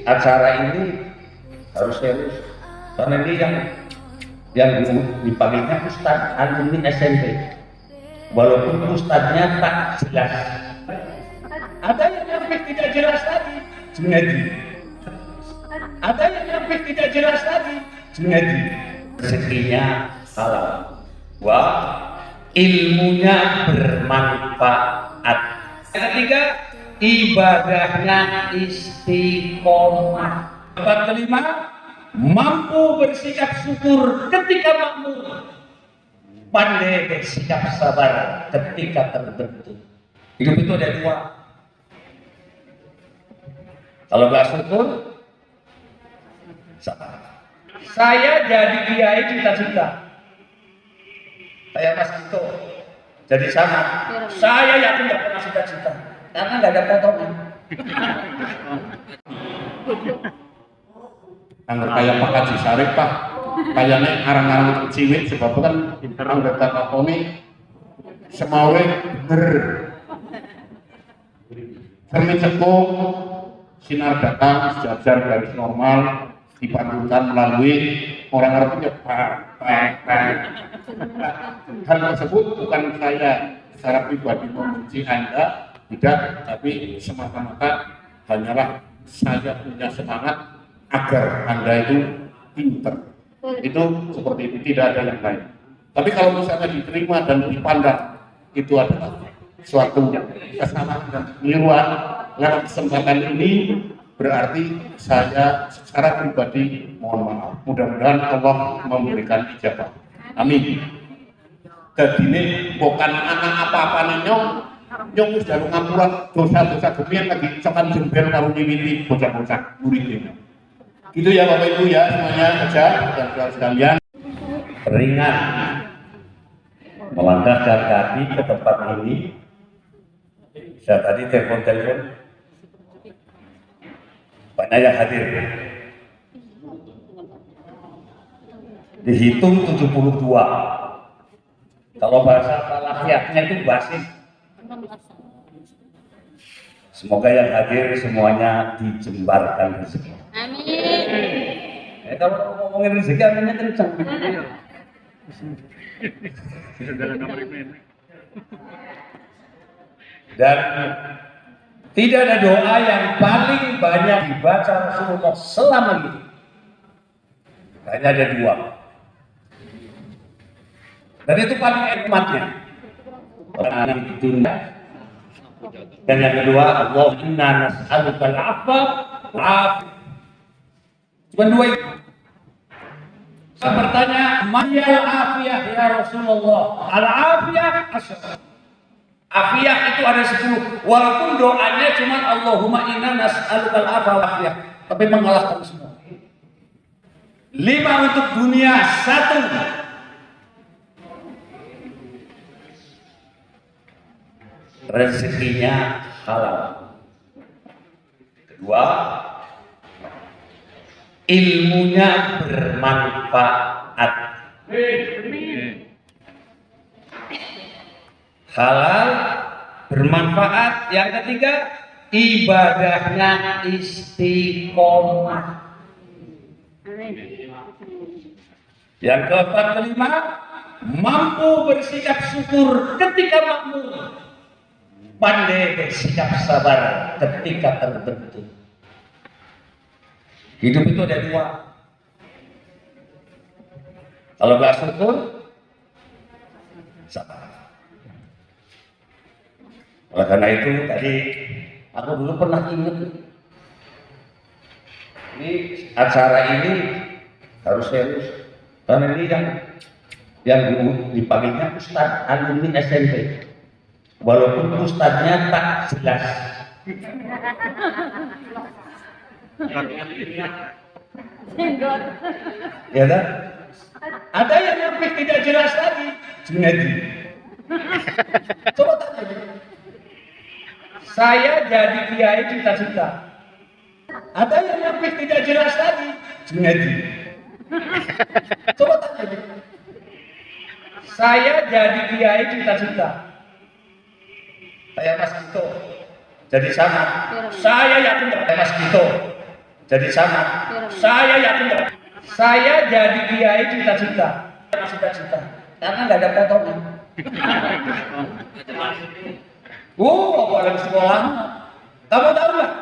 acara ini harus serius karena ini yang dipanggilnya Ustadz alumni SMP, walaupun Ustadznya tak jelas. Ada yang lebih tidak jelas lagi, Junaidi. Ada yang lebih tidak jelas lagi, Junaidi. Rezekinya halal, ilmunya bermanfaat. Yang ketiga, ibadahnya istiqomah. Yang kelima, mampu bersikap syukur ketika makmur, pandai bersikap sabar ketika terbentuk. Hidup itu ada dua. Kalau nggak syukur, sabar. Saya jadi kiai cita-cita. Saya Mas Gito jadi sama. Saya yakin nggak pernah cita-cita karena nggak ada potongan. Angger kaya Pak Haji Sarip Pak, kayaknya arang-arang ciwit sebab kan anggota Kapolri semawe bener. Cermin cekung, sinar datang sejajar garis normal dipantukan melalui orang Arabnya hal tersebut bukan saya secara pribadi membenci Anda, tidak, tapi semata-mata hanyalah saya punya semangat agar Anda itu pinter. Itu seperti itu, tidak ada yang lain. Tapi kalau misalnya diterima dan dipandang itu adalah suatu kesalahan dan keliruan lewat kesempatan ini, berarti saya secara pribadi mohon maaf. Mudah-mudahan Allah memberikan ijabah. Amin. Kedini bukan anak apa-apa nyong wis jalu ngapura dosa-dosa dunia lagi cokan jembel karo nyimiti bocah-bocah muridnya. Gitu ya Bapak Ibu ya, semuanya aja dan sekalian. Ringan melangkahkan kaki ke tempat ini. Saya tadi telepon banyak yang hadir. Dihitung 72. Kalau bahasa falahiyahnya itu basis. Semoga yang hadir semuanya dijembarkan rezeki. Amin. Kalau ngomongin rezeki aminnya kencang. Dan tidak ada doa yang paling banyak dibaca Rasulullah selama ini. Hanya ada dua. Dan itu paling hikmatnya. Dan yang kedua, Allah inna nas'aluka al-'afwa cuma dua itu. Saya bertanya, mayal afiyah ya Rasulullah? Al-afiyah asyar. Afiyah itu ada 10. Walaupun doanya cuma Allahumma inna nas'aluka al-'afwa wal afiyah, tapi mengalahkan semua. 5 untuk dunia, 1 rezekinya halal. Kedua, ilmunya bermanfaat. Halal, bermanfaat. Yang ketiga, ibadahnya istiqomah. Yang keempat, kelima, mampu bersikap syukur ketika makmur, pandai bersikap sabar ketika terbentuk. Hidup itu ada dua. Kalau nggak syukur, sabar. Oleh karena itu tadi aku dulu pernah ingat ini acara ini harus serius karena ini yang dipanggilnya Ustadz alumni SMP, walaupun Ustadznya tak jelas. Ya kan? Ada yang lebih tidak jelas lagi, Junaidi. Coba tanya. Saya jadi kiai cita-cita. Ada yang lebih tidak jelas lagi, Junaidi. Coba tanya. Saya jadi kiai cita-cita. Saya Mas Gito jadi sama. Saya yakin Mas Gito Jadi sama. Saya yakin nggak? Saya jadi kiai cita-cita, cita-cita. Karena nggak ada potongan. Apa ada sekolah? Kamu tahu nggak?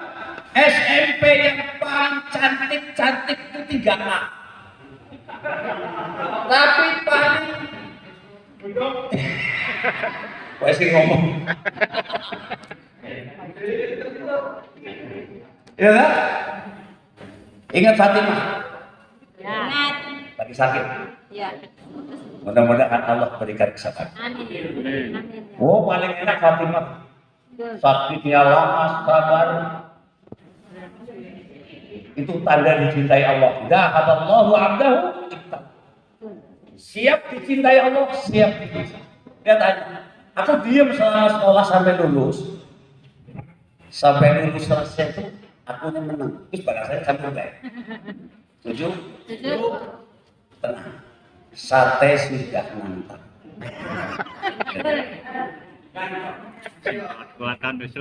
SMP yang paling cantik itu 3A. Tapi paling wes ngomong. Ya kan? Ingat Fatimah? Ya. Ingat. Lagi sakit. Ya. Mudah-mudahan Allah berikan kesabaran. Amin. Oh, paling enak Fatimah. Sakitnya lama, sabar. Itu tanda dicintai Allah. Zahaballahu 'abdahu. Siap dicintai Allah, siap dicintai. Dia tanya, aku diam selama sekolah sampai lulus. Sampai lulus selesai itu aku yang menang. Terus pada saya sampai baik. Setuju? Tenang. Sate sudah mantap.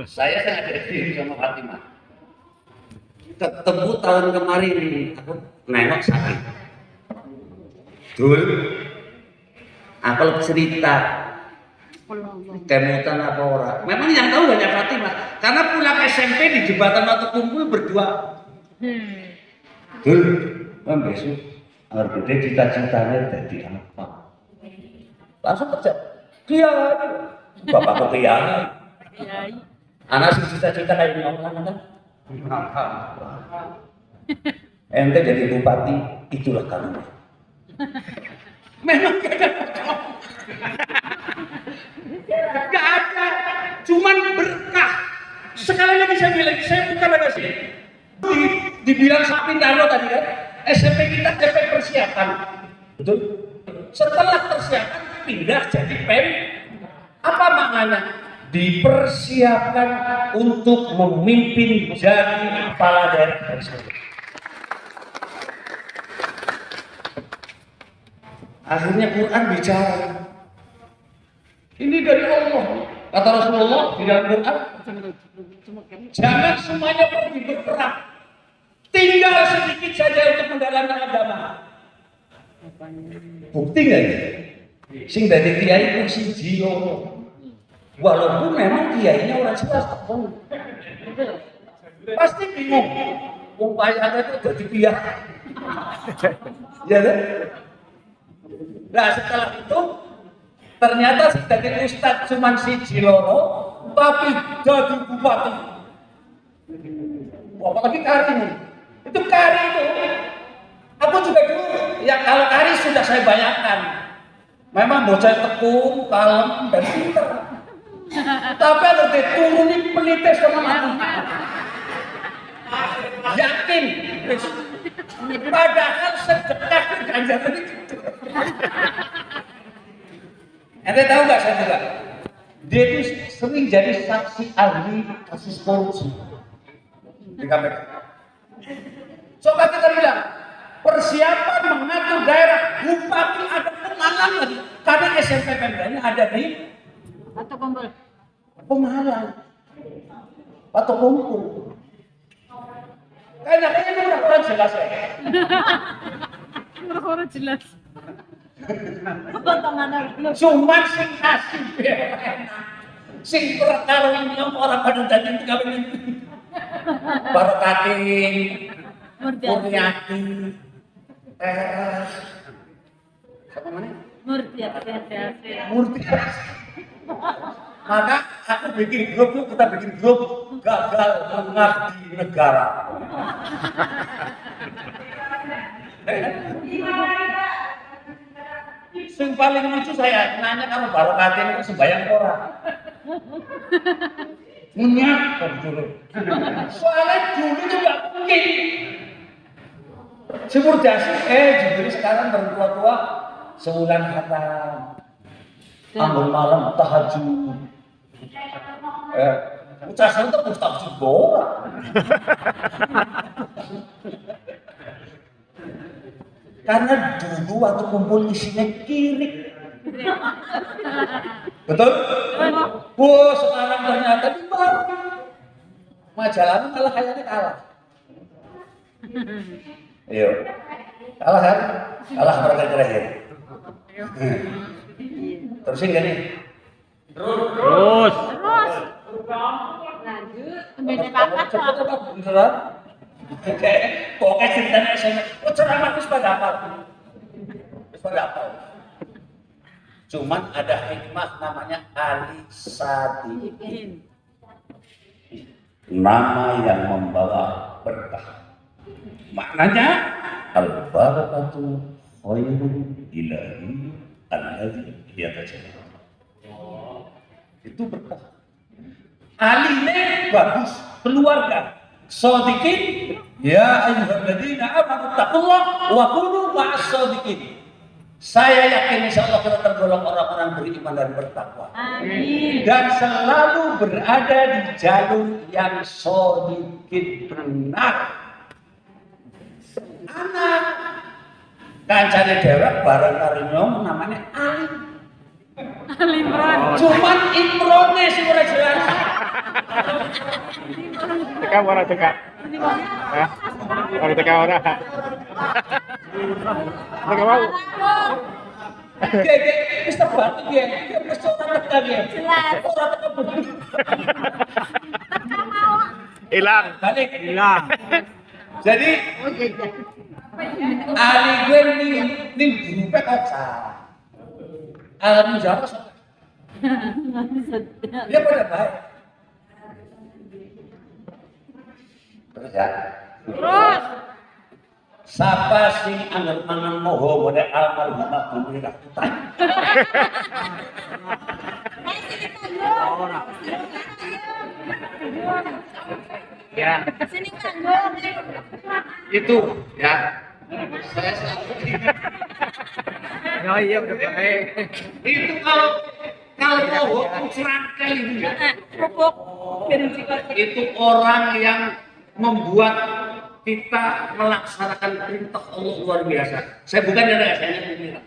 Saya sangat jadi sama Fatimah. Ketemu tahun kemarin aku nengok sakit. Dul, aku cerita kemutan apa ora. Memang yang tahu hanya Fatimah. Karena pulang SMP di jembatan waktu kumpul berdua. Dul, kan besok harus gede cita-citanya jadi apa? Langsung kerja. Kiai. Bapak kiai. Anak sih cita-cita kayak ini orang kan. Ente jadi bupati, itulah kamu. Memang gak ada, cuman berkah. Sekali lagi saya bilang, saya bukan ada sih. Dibilang sapi Dano tadi kan, SMP kita SMP persiapan, betul? Setelah persiapan pindah jadi PEM. Apa maknanya? Dipersiapkan untuk memimpin jadi kepala daerah tersebut. Akhirnya Quran bicara. Ini dari Allah. Kata Rasulullah di dalam Quran, jangan semuanya pergi berperang. Tinggal sedikit saja untuk mendalami agama. Bukti nggak ya? Sing dari kiai itu siji loro. Walaupun memang kiainya orang jelas tepung. Pasti bingung. Wong kayane itu jadi kiai. Ya kan? Nah setelah itu ternyata si jadi ustadz cuma siji loro, tapi jadi bupati. Apalagi Kari nih. Itu Kari itu. Aku juga dulu, ya kalau Kari sudah saya bayangkan. Memang bocah tekun, kalem, dan pintar. Tapi ada dituruni penitis sama aku. Yakin. Padahal sedekah ganjaran itu. Ente tahu nggak saya juga? Dia itu sering jadi saksi ahli kasus korupsi di KPK. Coba kita bilang persiapan mengatur daerah bupati ada Pemalang lagi. Karena SMP Pemdanya ada di Atau kumpul. Pemalang atau kumpul. Kayaknya ini udah kurang jelas ya. Kurang jelas. Potongan lu. Cuman sing asing sing perkara ini orang pada daging kawin Barokating Murniati siapa mana? Murti. Maka aku bikin grup, kita bikin grup gagal mengabdi negara. Yang paling lucu saya nanya kamu Barokating itu sembahyang orang. Munyak dulu. Soalnya dulu itu nggak mungkin. Sumur dasi, jadi sekarang bertua-tua sebulan khatam, ambon malam tahajud. Ucasan itu tahajud bola. Karena dulu waktu kumpul isinya kirik. Betul? Wah, sekarang ternyata di bawah. Majalah malah kayaknya kalah. Ayo. Kalah kan? Kalah mereka terakhir. Terusin gak nih? Terus. Lanjut. Beda bakat kok. Beneran? Pokoknya ceritanya SMS. Oh ceramah itu pada apa? Pada apa? Cuman ada hikmah namanya Alisadikin. Nama yang membawa berkah. Maknanya al-barakatu khairun ilahi alladzi yatajallah. Itu berkah. Aline bagus, keluarga. Shodiqin ya ayyuhalladzina amanu taqullaha wa kunu ma'as shodiqin. Saya yakin insyaallah kita tergolong orang-orang beriman dan bertakwa. Amin. Dan selalu berada di jalur yang shodiqin benar. Anak kancane dewek bareng karo nyom namanya Alim. Limron. Cuman Imrone sing ora jelas. Teka ora teka. Hah? Ora teka ora. Teka mau. Oke, wis terbantu ya. Wis ora teka ya. Jelas. Ora teka. Hilang. Balik. Hilang. Jadi Ali gue nih grupe kaca. Alam Jawa sama. Dia pada baik. Terus ya. Terus. Sapa sing anggar mangan moho model almarhumah bumi rakutan. Ya, Sini tanggung. Itu ya. Saya selalu oh iya udah baik. itu kalau moho cerangkai itu ya. Pupuk. Itu orang yang membuat kita melaksanakan perintah Allah luar biasa. Saya bukan dari saya pemirsa.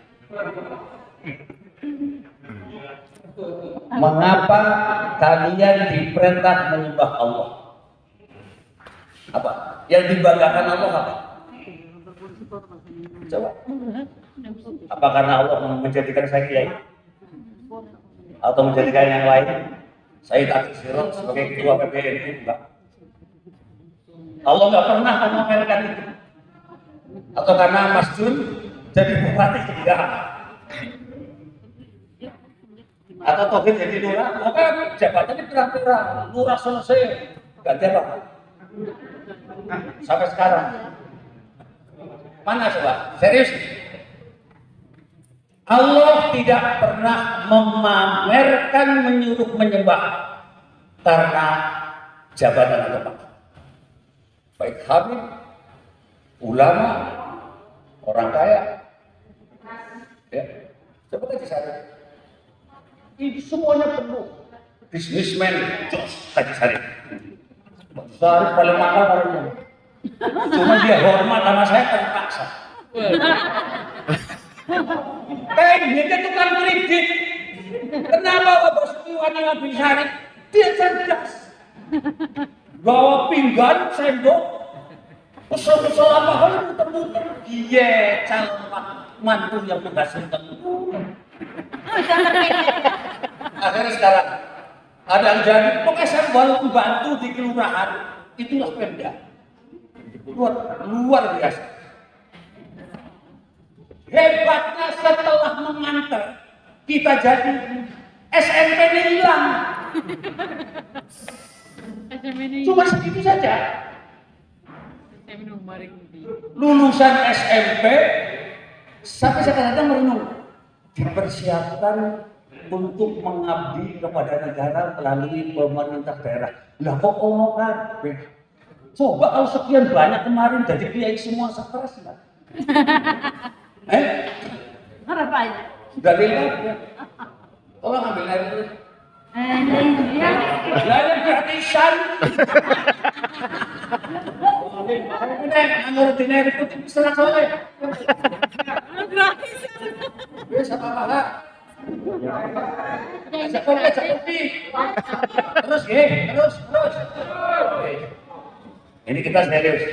Mengapa kalian diperintah menyembah Allah? Apa? Yang dibanggakan Allah apa? Coba. Apa karena Allah menjadikan saya kiai? Atau menjadikan yang lain? Saya tak Sirot sebagai ketua PBNU enggak. Allah nggak pernah memamerkan itu. Atau karena Mas Jun jadi bupati tidak. Atau Togir jadi lurah, maka jabatannya pirang-pirang. Lurah selesai, ganti apa? Sampai sekarang. Mana coba? Serius? Allah tidak pernah memamerkan menyuruh menyembah karena jabatan atau pangkat. Baik habib, ulama, orang kaya, ya, coba kaji sari. Ini semuanya perlu. Bisnismen, jos kaji sari. Sari paling mahal karena cuma dia hormat sama saya terpaksa. Dia tukang kredit. Kenapa Bapak Setiwani ngambil sari? Dia cerdas. Bawa pinggan, sendok, usul-usul apa hal muter-muter. Dia calon mantu yang menghasilkan. Akhirnya sekarang ada yang jadi, pokoknya saya walaupun bantu di kelurahan, itulah Pemda. Luar biasa. Hebatnya setelah mengantar, kita jadi SMP-nya hilang. Cuma segitu saja. Lulusan SMP sampai sekarang merenung dipersiapkan untuk mengabdi kepada negara melalui pemerintah daerah. Lah kok ono kabeh? Coba kalau sekian banyak kemarin jadi kiai semua stres enggak? Berapanya? Sudah dilihat ya. Tolong ambil air dulu. Iya. Belajar gratisan. Udah, ngurutin air itu serah soleh. Gratisan. Bisa apa-apa. Ajak kopi. Terus. Ini kita serius.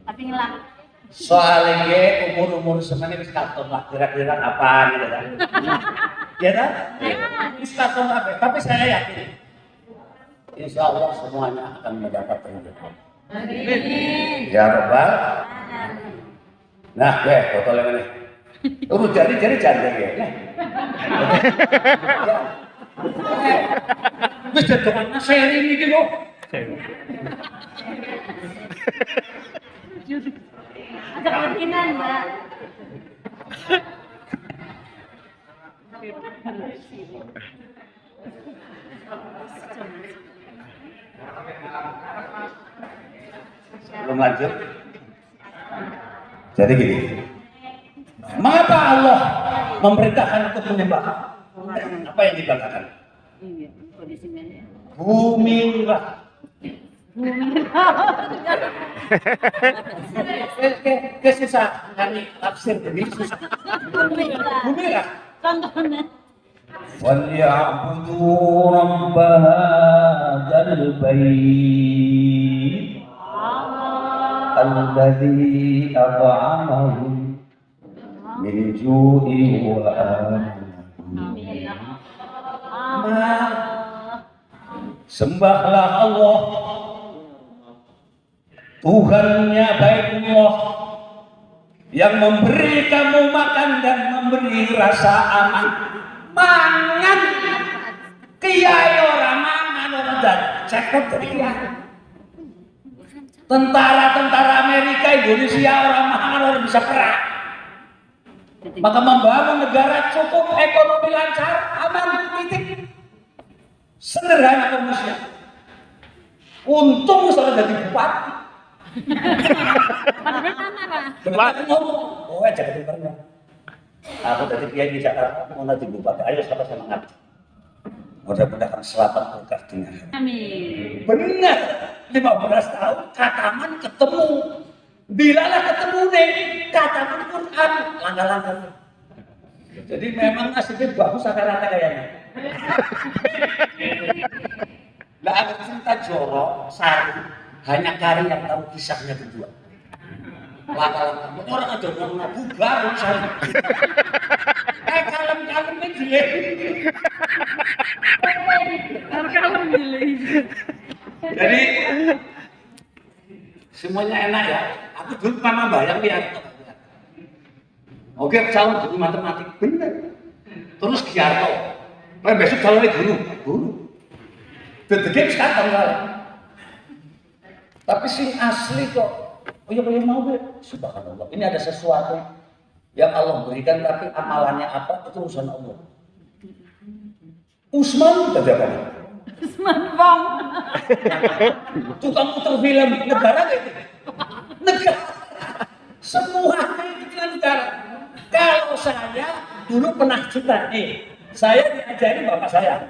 Tapi ngelak. Soalnya umur-umur semuanya wis katon lah kira-kira apaan gitu kan. Ya kan? Wis katon apa? Tapi saya yakin insya Allah semuanya akan mendapat rezeki. Amin. Ya Rabbal. Nah, botol yang ini. Urut jari-jari janda ya. Wis dadokan seri iki lho. Ada kemungkinan, Mbak. Belum lanjut. Jadi gini. Mengapa Allah memerintahkan untuk menyembah? Apa yang dibanggakan? Iya, kondisinya. Bumi merah. Susah ngarti tafsir jadi susah. Bumi merah. Contohnya. وَلْيَعْبُدُوا رَبَّ هَذَا الْبَيْتِ الَّذِي أَطْعَمَهُم مِّنْ جُوعٍ وَآمَنَهُم. Sembahlah Allah, Tuhannya Baitullah, yang memberi kamu makan dan memberi rasa aman. Mangan kiai orang mangan orang dan cekot dari kiai. Tentara-tentara Amerika, Indonesia orang mangan orang bisa perang. Maka membangun negara cukup ekonomi lancar, aman, titik. Sederhana manusia. Untung misalnya jadi bupati. Benar ngomong, oh jangan dengarnya. Aku dari kiai di Jakarta mau nanti bupati. Ayo sama semangat. Mudah-mudahan selamat berkah dunia. Amin. Benar. 15 tahun kataman ketemu. Bilalah ketemu nih kataman Quran langkah-langkah. Jadi memang nasibnya bagus rata-rata kayaknya. Nggak ada cerita jorok, sari, hanya Kari yang tahu kisahnya berdua. Langkah-langkah, orang ada ngomong bubar, saya. Kalem-kalem ini jelek. Kalem jelek. Jadi semuanya enak ya. Aku dulu pernah bayang lihat. Oke, calon guru matematik bener. Terus Giarto. Besok calonnya guru. Dedek sekarang kali. Tapi sing asli kok. Oh ya mau be. Subhanallah. Ini ada sesuatu yang Allah berikan tapi amalannya apa itu urusan Allah. Usman tadi apa? Usman Bang. Tukang putar film negara gitu. Negara. Semuanya itu negara. Kalau saya dulu pernah cerita saya diajari bapak saya.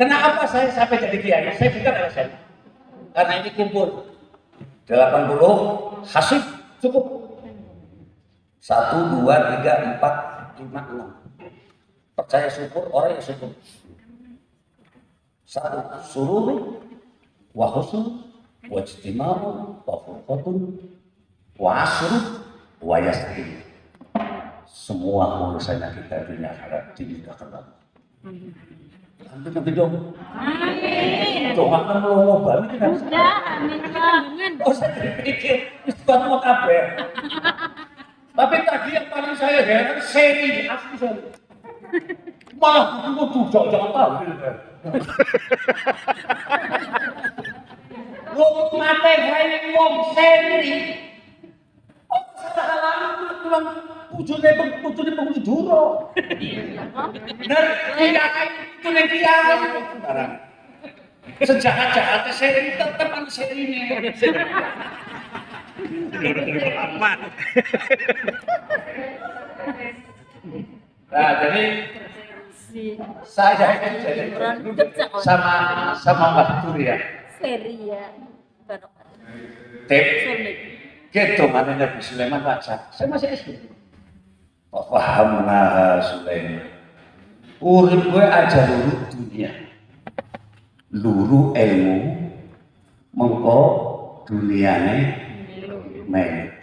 Kenapa saya sampai jadi kiai? Saya juga alasan. Karena ini kumpul 80 hasib cukup 1, 2, 3, 4, 5, 6. Percaya syukur, orang yang syukur. 1 surur wa husn wa ijtima'u wa furqatun wa asr wa yasri. Semua urusannya kita dunia akhirat dimudahkan Allah. Nanti dong. Amin. Doa kan mau balik kan? Udah, amin. Oh saya pikir istiqomah mau kabeh. Tapi tadi yang paling saya heran seri asli seri. Malah aku tuh jangan tahu. Lu mate gawe wong seri. Oh salah halangan pulang bojone penghuni duro. Bener, iya kan itu nek kiai barang. Sejahat-jahatnya seri tetep kan serine. Amat. Nah, jadi saya itu jadi sama Mbak Turia. Seri ya. Tip. Gitu mana Nabi Sulaiman baca. Saya masih SD. Fahamna Sulaiman. Urip gue aja luru dunia. Luru ilmu mengko duniane Men.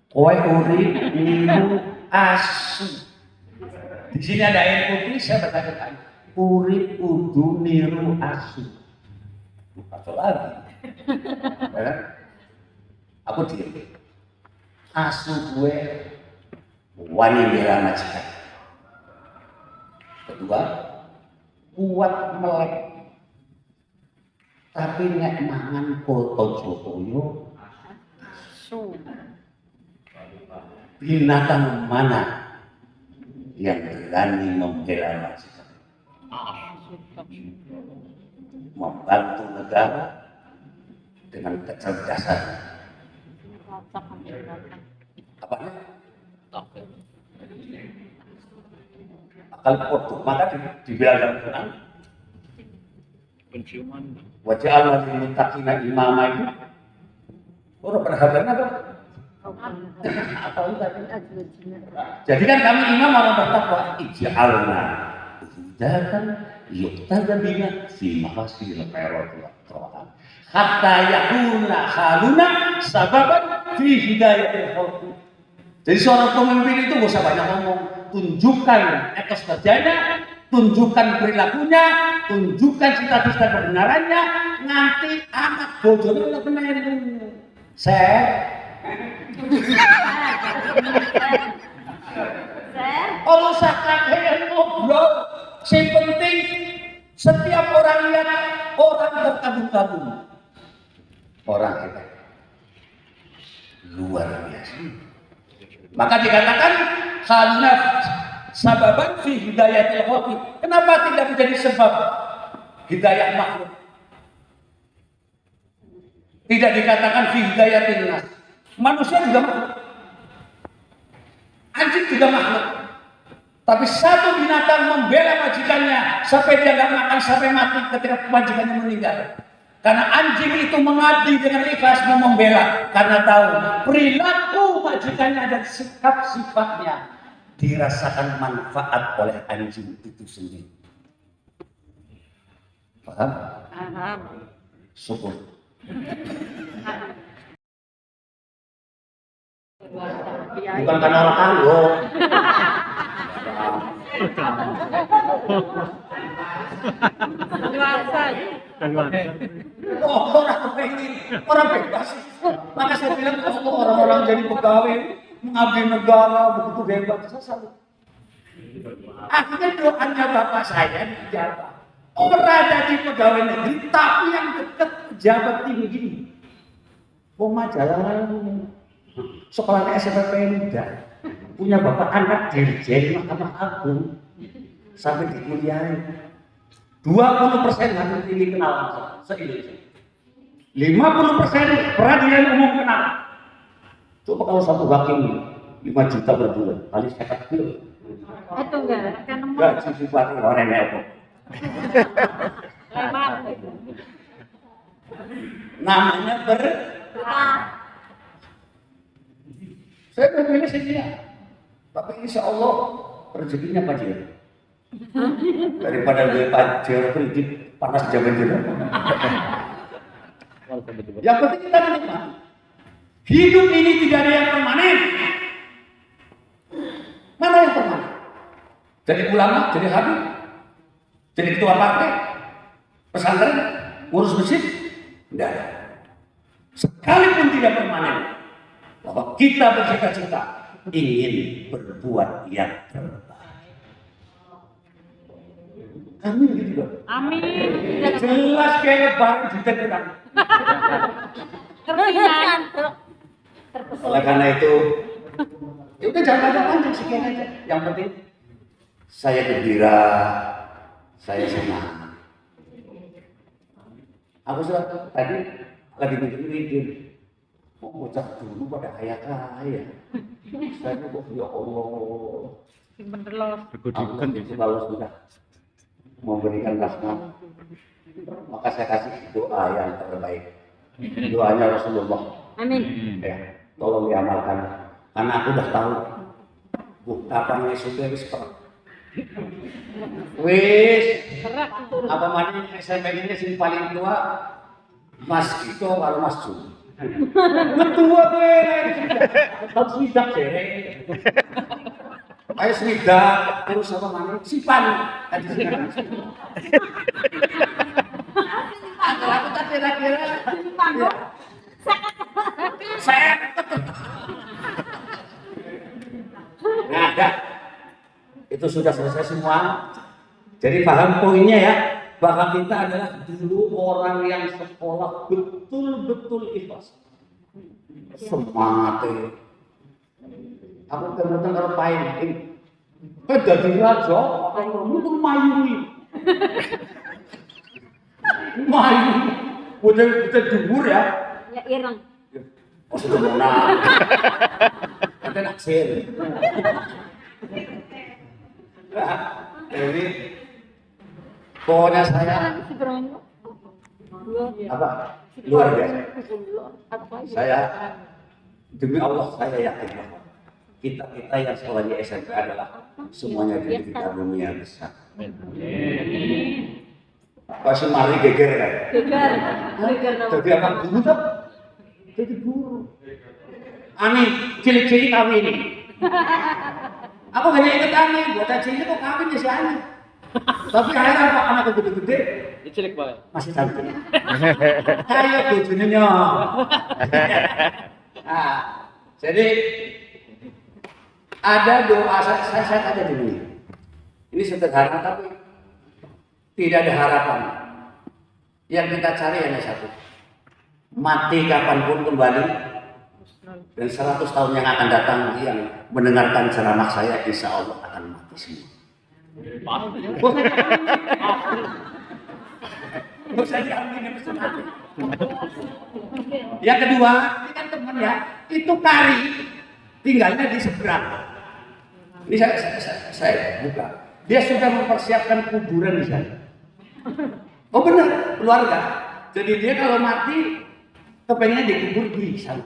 Kowe urip niru asu. Di sini ada air putih, saya bertanya, urip kudu niru asu. Apa lagi? Ya? Aku diam. Asu gue wani bela majikan. Kedua, kuat melek. Tapi nek mangan foto Jokoyo, binatang mana yang berani membela majikan? Membantu negara dengan kecerdasan. Apa? Akal kotor, maka dibilang dalam Quran. Wajah Allah dimintakina imama itu. Orang perhatian apa? Jadi kan kami imam orang bertakwa. Ij'alna hidatan yuktada bina fi mahasil khairati wa ta'at. Hatta yakuna haluna sababan fi hidayatil khalqi. Jadi seorang pemimpin itu gak usah banyak ngomong, tunjukkan etos kerjanya, tunjukkan perilakunya, tunjukkan cita-cita kebenarannya, nanti anak bodohnya udah meniru. Allah sakit ngobrol, yang penting setiap orang lihat orang terkagum-kagum, orang hebat, luar biasa. Maka dikatakan haluna sababan fi hidayatil khalqi. Kenapa tidak menjadi sebab hidayah makhluk? Tidak dikatakan fi hidayatil nas. Manusia juga makhluk. Anjing juga makhluk. Tapi satu binatang membela majikannya sampai dia nggak makan sampai mati ketika majikannya meninggal. Karena anjing itu mengabdi dengan ikhlas mau membela karena tahu perilaku majikannya dan sikap sifatnya dirasakan manfaat oleh anjing itu sendiri. Paham? Paham. Syukur. Bukan karena orang kanggo. Orang bebas. Maka saya bilang orang-orang jadi pegawai mengabdi negara begitu hebat. Saya salut. Akhirnya doanya bapak saya dijabat. Berada di pegawai negeri, tapi yang dekat pejabat tinggi. Majalah sekolahnya SMP Pemda. Punya bapak anak dirjen Mahkamah Agung sampai dikuliahin. 20% hakim tinggi kenal se-Indonesia. 50% peradilan umum kenal. Coba kalau satu hakim 5 juta per bulan kali sekat kilo. Itu enggak kan Gaji bupati orangnya apa? lebar. Namanya Saya memilih sedia. Tapi insya Allah rezekinya pajak. Daripada gue pajak kredit panas zaman juga. Yang penting kita menikmati. Hidup ini tidak ada yang permanen. Mana yang permanen? Jadi ulama, jadi habib, jadi ketua partai, pesantren, ngurus masjid, tidak ada. Sekalipun tidak permanen, bahwa kita bercita-cita ingin berbuat yang terbaik. Amin gitu loh. Amin. Jelas kayak lebaran juga kita. Terpingan. Oleh karena itu, ya udah jangan panjang sekian aja. Yang penting saya gembira, saya senang. Aku sudah tadi lagi mikir-mikir, bocah dulu pada kaya-kaya. Saya kok ya Allah. Bener loh. Allah itu kalau sudah memberikan rahmat, maka saya kasih doa yang terbaik. Doanya Rasulullah. Amin. Ya, tolong diamalkan. Karena aku udah tahu. Kapan Yesusnya wis wis apa mana SMP ini sing paling tua Mas Kito kalau Mas Jun. Betua gue. Tahu swidak jere. Ayo swidak terus apa mana? Sipan. Aku tak kira-kira. Saya. Nah, dah. Itu sudah selesai semua. Jadi paham poinnya ya, bahwa kita adalah dulu orang yang sekolah betul-betul ikhlas. Semangat. Aku kemudian ngapain? Kan jadi raja, kamu tuh mayuri. Mayuri. Udah jujur ya. Ya ireng. Oh sudah menang. Kita naksir. Jadi pokoknya saya apa luar biasa. Saya demi Allah saya yakin bahwa kita yang sekolah di SMP adalah semuanya pendidikan dunia besar. Pas mari geger kan? Geger. Jadi apa guru tuh? Jadi guru. Ani cilik-cilik kami ini. Aku hanya ingat Ani, buat cilik kok kawin ya si Ani. Tapi akhirnya apa anak gede-gede? Cilik banget. Masih cantik. Kayak bojone nyok. Nah, jadi ada doa saya ada di sini. Ini sederhana tapi tidak ada harapan. Yang kita cari hanya satu. Mati kapanpun kembali dan 100 tahun yang akan datang yang mendengarkan ceramah saya insya Allah akan mati semua. Yang kedua, ini kan teman ya, itu Kari tinggalnya di seberang. Ini saya buka. Dia sudah mempersiapkan kuburan di sana. Oh benar, keluarga. Jadi dia kalau mati kepengennya dikubur di sana.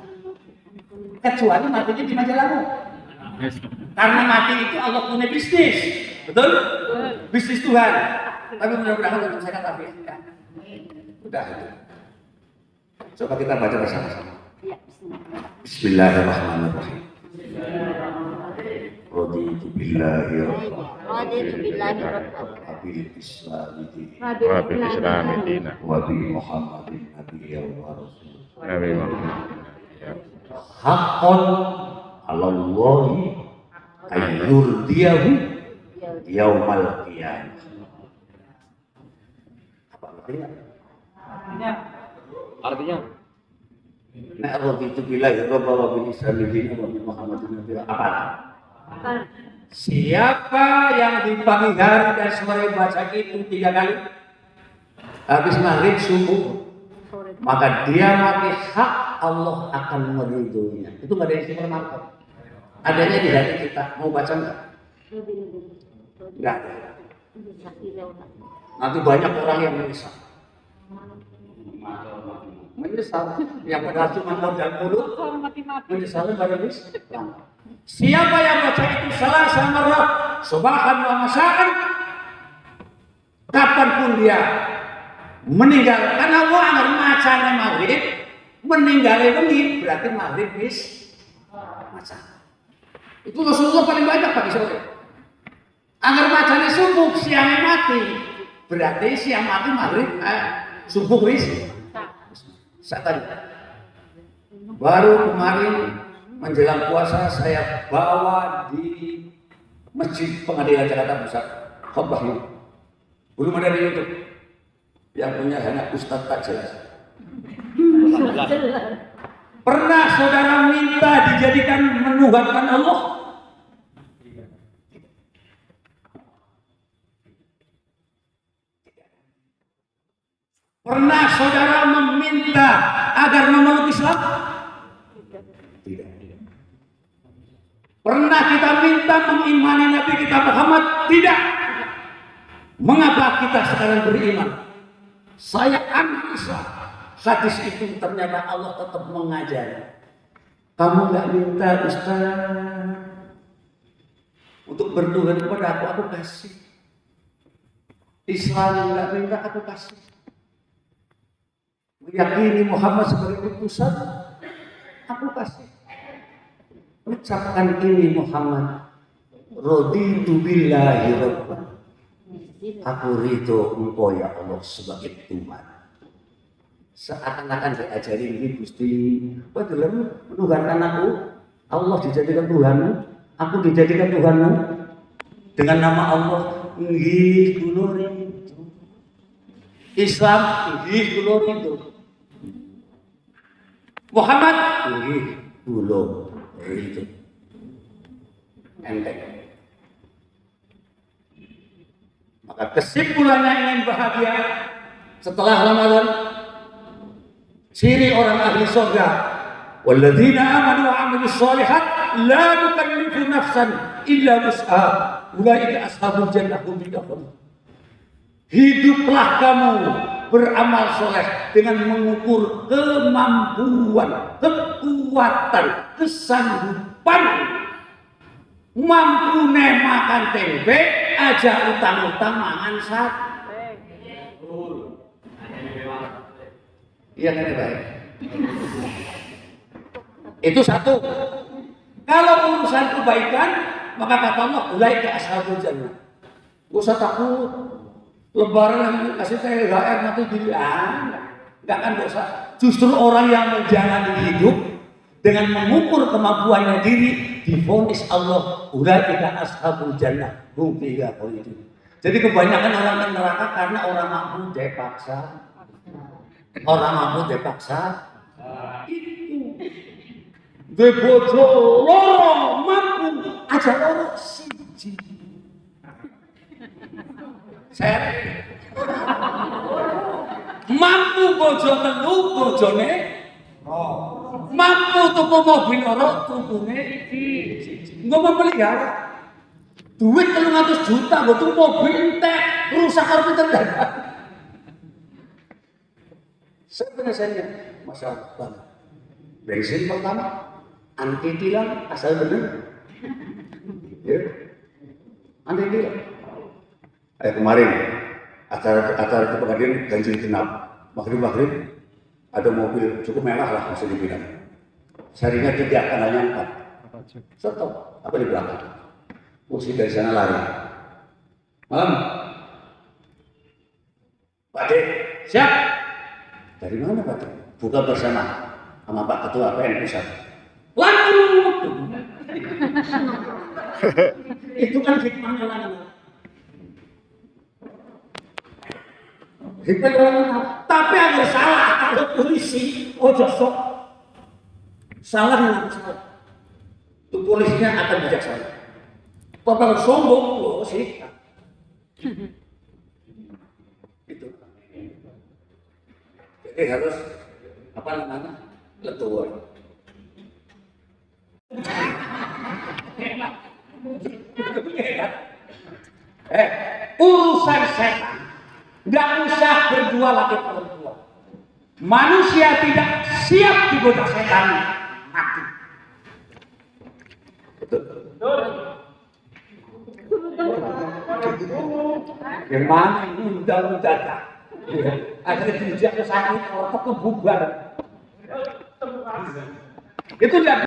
Kecuali matinya di Majalengka. Karena mati itu Allah punya bisnis, betul? Bisnis Tuhan. Tapi mudah-mudahan untuk saya kata ya. Udah itu. Coba kita baca bersama-sama. Bismillahirrahmanirrahim. Raditu billahi rabban. Wabil islami dina. Wabi Muhammadin nabiyyan wa rasul. Nabi Muhammad. Haqqan 'ala Allahi ayyurdiyahu yaumal qiyamah. Apa artinya? Artinya? Nah, raditu billahi rabban wa bil islami dina wa bi Muhammadin nabiyyan. Apa? Siapa yang di pagi hari dan sore baca itu 3 kali habis maghrib subuh, maka dia mati hak Allah akan meridhoinya. Itu nggak ada istimewa apa. Adanya di hati kita. Mau baca nggak? Nggak ada. Nanti banyak orang yang menyesal. Yang padahal cuma modal mulut, menyesalnya pada Islam. Siapa yang baca itu salah sama roh, subahan wa masaan, kapanpun dia meninggal, karena Allah agar macanya maghrib, meninggal ini berarti maghrib bis maca. Itu Rasulullah paling banyak pagi sore. Agar macanya subuh, siangnya mati, berarti siang mati maghrib, subuh bis. Saya tadi baru kemarin menjelang puasa saya bawa di Masjid Pengadilan Jakarta Pusat khotbah ini. Belum ada di YouTube. Yang punya hanya Ustadz tak jelas. Pernah saudara minta dijadikan menuhankan Allah? Pernah saudara meminta agar memeluk Islam? Tidak. Pernah kita minta mengimani Nabi kita Muhammad? Tidak. Mengapa kita sekarang beriman? Saya analisa. Hadis itu ternyata Allah tetap mengajar. Kamu nggak minta Ustaz untuk bertuhan kepada aku kasih. Islam nggak minta, aku kasih. Meyakini Muhammad sebagai utusan, aku kasih. Ucapkan ini Muhammad. Raditu billahi rabban. Aku ridho engkau ya Allah sebagai Tuhan. Seakan-akan diajari ini Gusti, kau dalam menuhankan aku, Allah dijadikan Tuhanmu, aku dijadikan Tuhanmu dengan nama Allah. Nggih kula ridho. Islam nggih kula ridho. Muhammad nggih kula ridho. Enteng. Maka kesimpulannya ingin bahagia setelah Ramadan, ciri orang ahli surga, walladzina amanu wa amilus shalihat la nukallifu nafsan illa wus'aha ulaika ashabul jannah hum fiha khalidun. Hiduplah kamu beramal soleh dengan mengukur kemampuan, kekuatan, kesanggupan. Mampu makan tempe aja utang-utang mangan sate. Iya kan baik. Itu satu. Kalau urusan kebaikan, maka kata Allah, ulaika ashabul jannah. Gak usah takut. Lebaran kasih THR nanti dilihat. Enggak kan gak usah. Justru orang yang menjalani hidup dengan mengukur kemampuannya diri, divonis Allah, ulaika ashabul jannah hum fiha khalidun. Jadi kebanyakan orang yang neraka karena orang mampu dipaksa. Orang mampu dipaksa. Itu. Debojo loro mampu aja loro siji. Saya mampu bojo telu bojone mampu tuku mobil loro tukune siji. Engko memelihara duit 300 juta nggo tuku mobil entek rusak karo pinter. Sebenarnya masalah banget. Bensin pertama anti tilang asal bener. Ya. Anti tilang. Kemarin acara itu pengadilan ganjil genap. Maghrib ada mobil cukup mewah lah masih dibilang. Sarinya 3 kanalnya 4. Stop. Apa di belakang? Musik dari sana lari. Malam. Pak Dek, siap. Dari mana Pak Dek? Buka bersama sama Pak Ketua PN Pusat. Langsung. Itu kan hikmahnya lagi. Hikmahnya, tapi ada salah kalau polisi, ojo sok. Salah dengan salah. Itu polisinya akan bijaksana. Kalau sombong, oh sih. Itu. Jadi harus apa namanya? Letuan. Urusan setan nggak usah berdua lagi perempuan. Manusia tidak siap digoda setan, mati. Gimana ini udah mendadak? Akhirnya dijak ke sakit, otak kebubar. Itu tidak.